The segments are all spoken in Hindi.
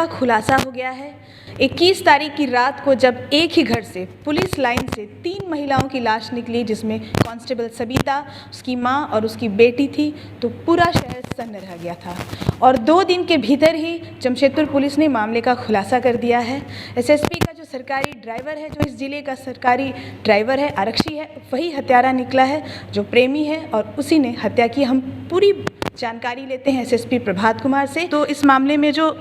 का खुलासा हो गया है। 21 तारीख की रात को जब एक ही घर से पुलिस लाइन से 3 महिलाओं की लाश निकली, जिसमें कांस्टेबल सबिता, उसकी मां और उसकी बेटी थी, तो पूरा शहर सन्न रह गया था। और 2 दिन के भीतर ही जमशेदपुर पुलिस ने मामले का खुलासा कर दिया है। एसएसपी का जो सरकारी ड्राइवर है, जो इस जिले का सरकारी ड्राइवर है, आरक्षी है, वही हत्यारा निकला है, जो प्रेमी है और उसी ने हत्या की। हम पूरी जानकारी लेते हैं एसएसपी प्रभात कुमार से। तो इस मामले में जो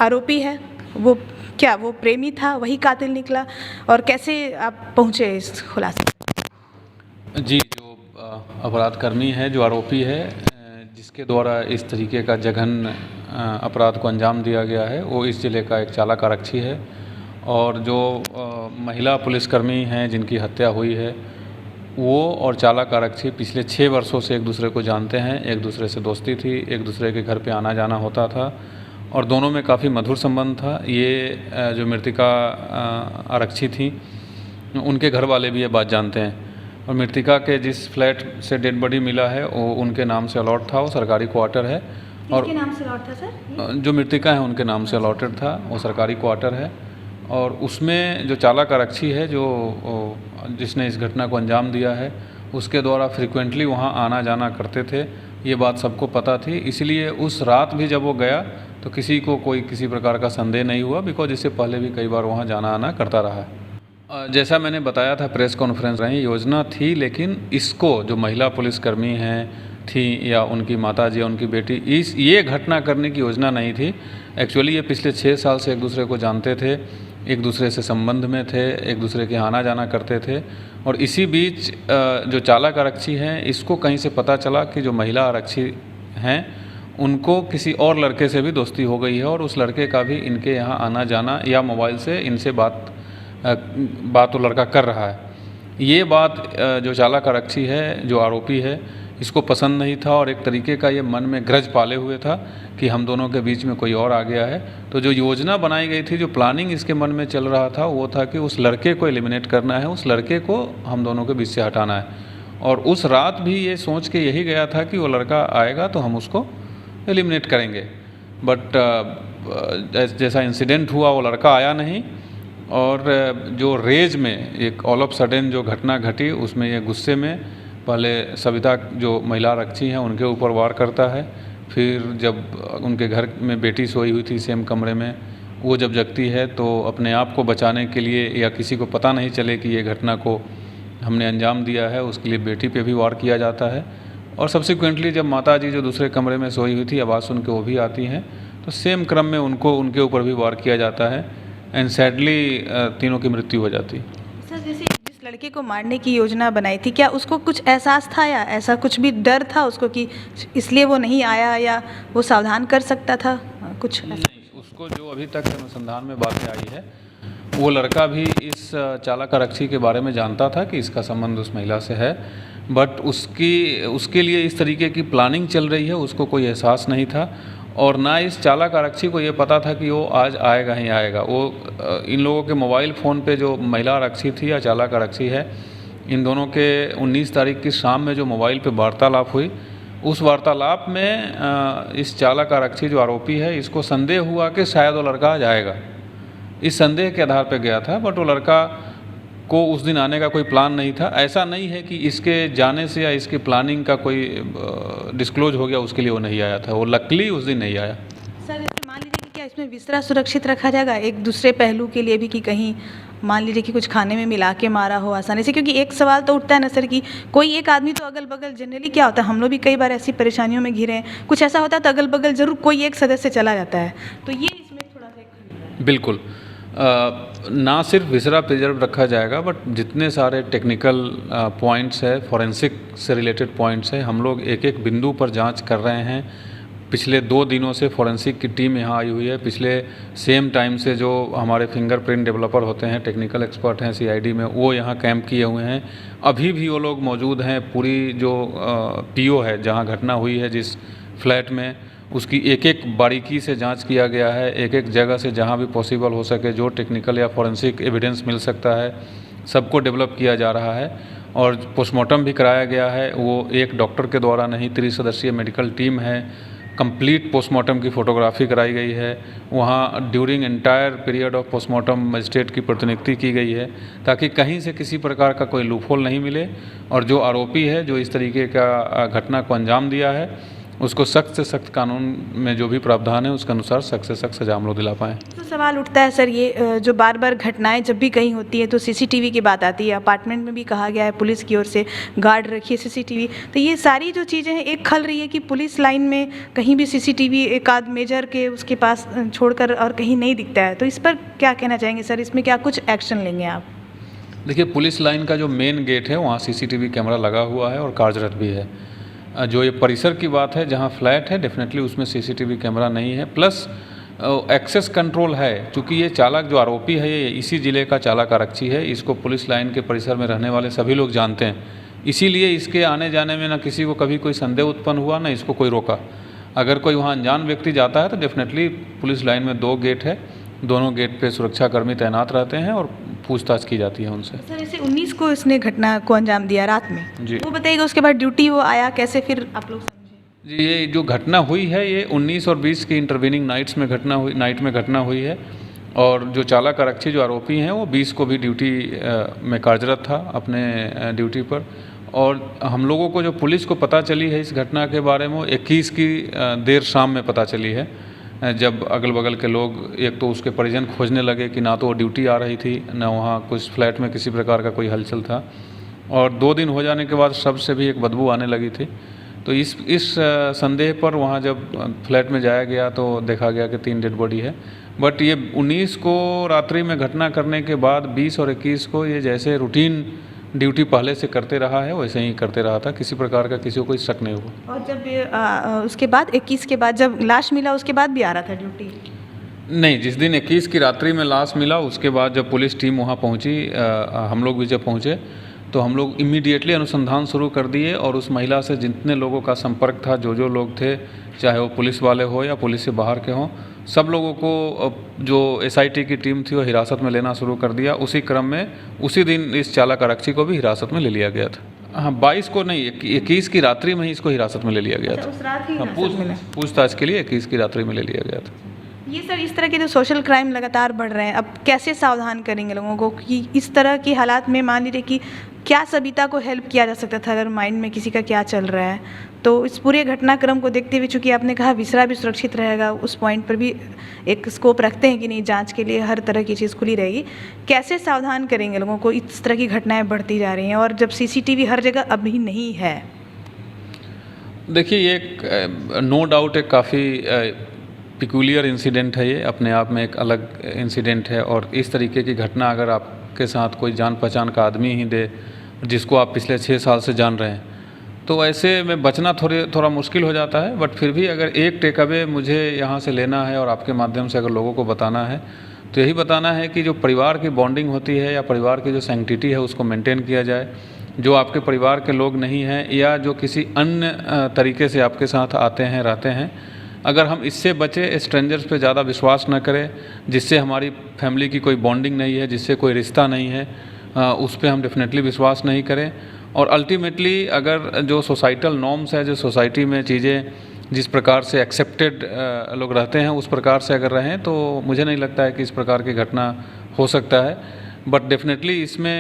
आरोपी है वो प्रेमी था, वही कातिल निकला, और कैसे आप पहुंचे इस खुलासे? जी, जो अपराधकर्मी है, जो आरोपी है, जिसके द्वारा इस तरीके का जघन्य अपराध को अंजाम दिया गया है, वो इस ज़िले का एक चालक आरक्षी है। और जो महिला पुलिसकर्मी हैं जिनकी हत्या हुई है, वो और चालक आरक्षी पिछले 6 वर्षों से एक दूसरे को जानते हैं। एक दूसरे से दोस्ती थी, एक दूसरे के घर पे आना जाना होता था और दोनों में काफ़ी मधुर संबंध था। ये जो मृतिका आरक्षी थी, उनके घर वाले भी ये बात जानते हैं। और मृतिका के जिस फ्लैट से डेड बॉडी मिला है वो उनके नाम से अलॉट था, वो सरकारी क्वार्टर है। और किसके नाम से अलॉट था सर? जो मृतिका है उनके नाम से अलॉटेड था, वो सरकारी क्वार्टर है। और उसमें जो चालक आरक्षी है, जो जिसने इस घटना को अंजाम दिया है, उसके द्वारा फ्रिक्वेंटली वहाँ आना जाना करते थे। ये बात सबको पता थी, इसलिए उस रात भी जब वो गया तो किसी को कोई किसी प्रकार का संदेह नहीं हुआ, बिकॉज इससे पहले भी कई बार वहाँ जाना आना करता रहा। जैसा मैंने बताया था, प्रेस कॉन्फ्रेंस रही, योजना थी, लेकिन इसको जो महिला पुलिसकर्मी हैं थी या उनकी माताजी या उनकी बेटी, ये घटना करने की योजना नहीं थी। एक्चुअली ये पिछले 6 साल से एक दूसरे को जानते थे, एक दूसरे से संबंध में थे, एक दूसरे के आना जाना करते थे। और इसी बीच जो चालक आरक्षी हैं, इसको कहीं से पता चला कि जो महिला आरक्षी हैं उनको किसी और लड़के से भी दोस्ती हो गई है और उस लड़के का भी इनके यहाँ आना जाना या मोबाइल से इनसे बात वो लड़का कर रहा है। ये बात जो चालक आरक्षी है, जो आरोपी है, इसको पसंद नहीं था और एक तरीके का ये मन में ग्रज पाले हुए था कि हम दोनों के बीच में कोई और आ गया है। तो जो योजना बनाई गई थी, जो प्लानिंग इसके मन में चल रहा था, वो था कि उस लड़के को एलिमिनेट करना है, उस लड़के को हम दोनों के बीच से हटाना है। और उस रात भी ये सोच के यही गया था कि वो लड़का आएगा तो हम उसको एलिमिनेट करेंगे। बट जैसा इंसिडेंट हुआ, वो लड़का आया नहीं और जो रेज में एक ऑल ऑफ सडन जो घटना घटी, उसमें ये गुस्से में पहले सविता जो महिला आरक्षी हैं उनके ऊपर वार करता है। फिर जब उनके घर में बेटी सोई हुई थी सेम कमरे में, वो जब जगती है तो अपने आप को बचाने के लिए या किसी को पता नहीं चले कि ये घटना को हमने अंजाम दिया है, उसके लिए बेटी पे भी वार किया जाता है। और सब्सिक्वेंटली जब माताजी जो दूसरे कमरे में सोई हुई थी, आवाज़ सुन के वो भी आती हैं, तो सेम क्रम में उनके ऊपर भी वार किया जाता है एंड सैडली तीनों की मृत्यु हो जाती है। सर, जैसे जिस लड़के को मारने की योजना बनाई थी, क्या उसको कुछ एहसास था या ऐसा कुछ भी डर था उसको कि इसलिए वो नहीं आया, या वो सावधान कर सकता था कुछ? नहीं, उसको जो अभी तक अनुसंधान में बातें आई है, वो लड़का भी इस चालक आरक्षी के बारे में जानता था कि इसका संबंध उस महिला से है, बट उसके लिए इस तरीके की प्लानिंग चल रही है, उसको कोई एहसास नहीं था। और ना इस चालक आरक्षी को ये पता था कि वो आज आएगा ही आएगा। वो इन लोगों के मोबाइल फ़ोन पे जो महिला आरक्षी थी या चालक आरक्षी है, इन दोनों के 19 तारीख की शाम में जो मोबाइल पे वार्तालाप हुई, उस वार्तालाप में इस चालक आरक्षी जो आरोपी है, इसको संदेह हुआ कि शायद वो लड़का आज आएगा। इस संदेह के आधार पर गया था, बट वो लड़का को उस दिन आने का कोई प्लान नहीं था। ऐसा नहीं है कि इसके जाने से या इसकी प्लानिंग का कोई डिस्क्लोज हो गया उसके लिए वो नहीं आया था, वो लकली उस दिन नहीं आया। सर, जैसे मान लीजिए कि क्या इसमें विसरा सुरक्षित रखा जाएगा एक दूसरे पहलू के लिए भी, कि कहीं मान लीजिए कि कुछ खाने में मिला के मारा हो आसानी से? क्योंकि एक सवाल तो उठता है ना सर कि कोई एक आदमी तो अगल बगल, जनरली क्या होता है, हम लोग भी कई बार ऐसी परेशानियों में घिरे हैं, कुछ ऐसा होता है तो अगल बगल ज़रूर कोई एक सदस्य चला जाता है, तो ये इसमें थोड़ा सा। बिल्कुल, ना सिर्फ विसरा प्रिजर्व रखा जाएगा, बट जितने सारे टेक्निकल पॉइंट्स है, फॉरेंसिक से रिलेटेड पॉइंट्स है, हम लोग एक एक बिंदु पर जांच कर रहे हैं। पिछले 2 दिनों से फॉरेंसिक की टीम यहाँ आई हुई है। पिछले सेम टाइम से जो हमारे फिंगरप्रिंट डेवलपर होते हैं, टेक्निकल एक्सपर्ट हैं सीआईडी में, वो यहाँ कैंप किए हुए हैं। अभी भी वो लोग मौजूद हैं। पूरी जो पीओ है जहाँ घटना हुई है, जिस फ्लैट में, उसकी एक एक बारीकी से जांच किया गया है। एक एक जगह से जहां भी पॉसिबल हो सके, जो टेक्निकल या फॉरेंसिक एविडेंस मिल सकता है, सबको डेवलप किया जा रहा है। और पोस्टमार्टम भी कराया गया है। वो एक डॉक्टर के द्वारा नहीं, 3 सदस्यीय मेडिकल टीम है, कंप्लीट पोस्टमार्टम की फ़ोटोग्राफी कराई गई है। वहाँ during entire period of postmortem magistrate की प्रतिनियुक्ति की गई है, ताकि कहीं से किसी प्रकार का कोई लूपहोल नहीं मिले और जो आरोपी है जो इस तरीके का घटना को अंजाम दिया है उसको सख्त से सख्त कानून में जो भी प्रावधान है उसके अनुसार सख्त से सख्त सजा हम लोग दिला पाएँ। तो सवाल उठता है सर, ये जो बार बार घटनाएं जब भी कहीं होती है तो सीसीटीवी की बात आती है। अपार्टमेंट में भी कहा गया है पुलिस की ओर से गार्ड रखिए सीसीटीवी, तो ये सारी जो चीज़ें हैं एक खल रही है कि पुलिस लाइन में कहीं भी सीसीटीवी एक आध मेजर के उसके पास छोड़कर और कहीं नहीं दिखता है, तो इस पर क्या कहना चाहेंगे सर? इसमें क्या कुछ एक्शन लेंगे आप? देखिए, पुलिस लाइन का जो मेन गेट है वहाँ सीसीटीवी कैमरा लगा हुआ है और कार्यरत भी है। जो ये परिसर की बात है जहाँ फ्लैट है डेफिनेटली उसमें सीसीटीवी कैमरा नहीं है, प्लस एक्सेस कंट्रोल है। चूँकि ये चालक जो आरोपी है ये इसी ज़िले का चालक आरक्षी है, इसको पुलिस लाइन के परिसर में रहने वाले सभी लोग जानते हैं, इसीलिए इसके आने जाने में ना किसी को कभी कोई संदेह उत्पन्न हुआ, ना इसको कोई रोका। अगर कोई वहाँ अनजान व्यक्ति जाता है तो डेफिनेटली पुलिस लाइन में 2 गेट है, दोनों गेट पे सुरक्षाकर्मी तैनात रहते हैं और पूछताछ की जाती है उनसे। सर जैसे 19 को इसने घटना को अंजाम दिया रात में जी, वो बताइएगा, उसके बाद ड्यूटी वो आया कैसे, फिर आप लोग समझे? जी, ये जो घटना हुई है ये 19 और 20 की इंटरवीनिंग नाइट में घटना हुई है और जो चालक आरक्षी जो आरोपी हैं वो 20 को भी ड्यूटी में कार्यरत था अपने ड्यूटी पर। और हम लोगों को जो पुलिस को पता चली है इस घटना के बारे में 21 की देर शाम में पता चली है, जब अगल बगल के लोग एक तो उसके परिजन खोजने लगे कि ना तो वो ड्यूटी आ रही थी ना वहाँ कुछ फ्लैट में किसी प्रकार का कोई हलचल था, और 2 दिन हो जाने के बाद शव से भी एक बदबू आने लगी थी। तो इस संदेह पर वहाँ जब फ्लैट में जाया गया तो देखा गया कि 3 डेड बॉडी है। बट ये 19 को रात्रि में घटना करने के बाद 20 और 21 को ये जैसे रूटीन ड्यूटी पहले से करते रहा है वैसे ही करते रहा था, किसी प्रकार का किसी को कोई शक नहीं हुआ। और जब उसके बाद 21 के बाद जब लाश मिला उसके बाद भी आ रहा था ड्यूटी? नहीं, जिस दिन 21 की रात्रि में लाश मिला उसके बाद जब पुलिस टीम वहाँ पहुँची, हम लोग भी जब पहुँचे तो हम लोग इमीडिएटली अनुसंधान शुरू कर दिए और उस महिला से जितने लोगों का संपर्क था, जो लोग थे, चाहे वो पुलिस वाले हो या पुलिस से बाहर के हों, सब लोगों को जो एसआईटी की टीम थी वो हिरासत में लेना शुरू कर दिया। उसी क्रम में उसी दिन इस चालक आरक्षी को भी हिरासत में ले लिया गया था। हाँ, 22 को नहीं, 21 की रात्रि में ही इसको हिरासत में ले लिया गया था। उस रात ही हाँ, हिरासत में? पूछताछ के लिए 21 की रात्रि में ले लिया गया था। ये सर इस तरह के जो सोशल क्राइम लगातार बढ़ रहे हैं, अब कैसे सावधान करेंगे लोगों को कि इस तरह की हालात में मान लीजिए कि क्या सबिता को हेल्प किया जा सकता था अगर माइंड में किसी का क्या चल रहा है? तो इस पूरे घटनाक्रम को देखते हुए, चूँकि आपने कहा विसरा भी सुरक्षित रहेगा, उस पॉइंट पर भी एक स्कोप रखते हैं कि नहीं जांच के लिए हर तरह की चीज़ खुली रहेगी, कैसे सावधान करेंगे लोगों को? इस तरह की घटनाएं बढ़ती जा रही हैं और जब सीसीटीवी हर जगह अभी नहीं है। देखिए, ये एक नो डाउट एक काफ़ी पिकुलियर इंसिडेंट है, ये अपने आप में एक अलग इंसिडेंट है। और इस तरीके की घटना अगर आपके साथ कोई जान पहचान का आदमी ही दे जिसको आप पिछले 6 साल से जान रहे हैं, तो ऐसे में बचना थोड़ा मुश्किल हो जाता है। बट फिर भी अगर एक टेक अवे मुझे यहाँ से लेना है और आपके माध्यम से अगर लोगों को बताना है तो यही बताना है कि जो परिवार की बॉन्डिंग होती है या परिवार की जो सैंक्टिटी है उसको मेंटेन किया जाए। जो आपके परिवार के लोग नहीं हैं या जो किसी अन्य तरीके से आपके साथ आते हैं रहते हैं, अगर हम इससे बचे, स्ट्रेंजर्स पे ज़्यादा विश्वास न करें जिससे हमारी फैमिली की कोई बॉन्डिंग नहीं है, जिससे कोई रिश्ता नहीं है, उस पर हम डेफिनेटली विश्वास नहीं करें। और अल्टीमेटली अगर जो सोसाइटल नॉर्म्स है, जो सोसाइटी में चीज़ें जिस प्रकार से एक्सेप्टेड लोग रहते हैं उस प्रकार से अगर रहें तो मुझे नहीं लगता है कि इस प्रकार की घटना हो सकता है। बट डेफिनेटली इसमें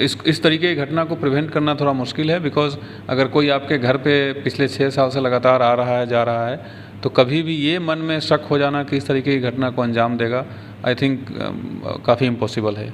इस तरीके की घटना को प्रिवेंट करना थोड़ा मुश्किल है, बिकॉज़ अगर कोई आपके घर पे पिछले 6 साल से लगातार आ रहा है जा रहा है तो कभी भी ये मन में शक हो जाना कि इस तरीके की घटना को अंजाम देगा, आई थिंक काफ़ी इम्पॉसिबल है।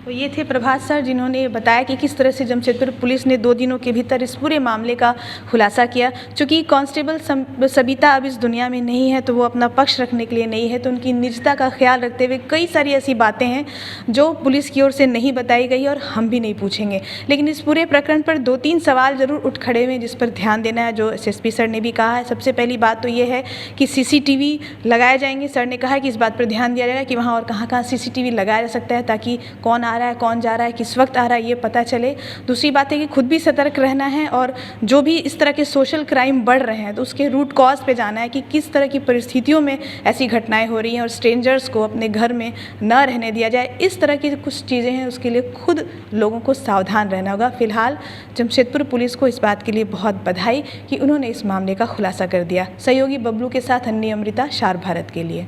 तो ये थे प्रभात सर जिन्होंने बताया कि किस तरह से जमशेदपुर पुलिस ने 2 दिनों के भीतर इस पूरे मामले का खुलासा किया। चूँकि कांस्टेबल सबिता अब इस दुनिया में नहीं है तो वो अपना पक्ष रखने के लिए नहीं है, तो उनकी निजता का ख्याल रखते हुए कई सारी ऐसी बातें हैं जो पुलिस की ओर से नहीं बताई गई और हम भी नहीं पूछेंगे। लेकिन इस पूरे प्रकरण पर 2-3 सवाल ज़रूर उठ खड़े हुए जिस पर ध्यान देना है, जो एसएसपी सर ने भी कहा है। सबसे पहली बात तो ये है कि सीसीटीवी लगाए जाएंगे। सर ने कहा है कि इस बात पर ध्यान दिया जाएगा कि वहाँ और कहाँ-कहाँ सीसीटीवी लगाया जा सकता है ताकि कौन आ रहा है, कौन जा रहा है, किस वक्त आ रहा है, ये पता चले। दूसरी बात है कि खुद भी सतर्क रहना है और जो भी इस तरह के सोशल क्राइम बढ़ रहे हैं तो उसके रूट कॉज पे जाना है कि किस तरह की परिस्थितियों में ऐसी घटनाएं हो रही हैं और स्ट्रेंजर्स को अपने घर में न रहने दिया जाए। इस तरह की कुछ चीज़ें हैं, उसके लिए खुद लोगों को सावधान रहना होगा। फिलहाल जमशेदपुर पुलिस को इस बात के लिए बहुत बधाई कि उन्होंने इस मामले का खुलासा कर दिया। सहयोगी बबलू के साथ अन्नी अमृता, शार भारत के लिए।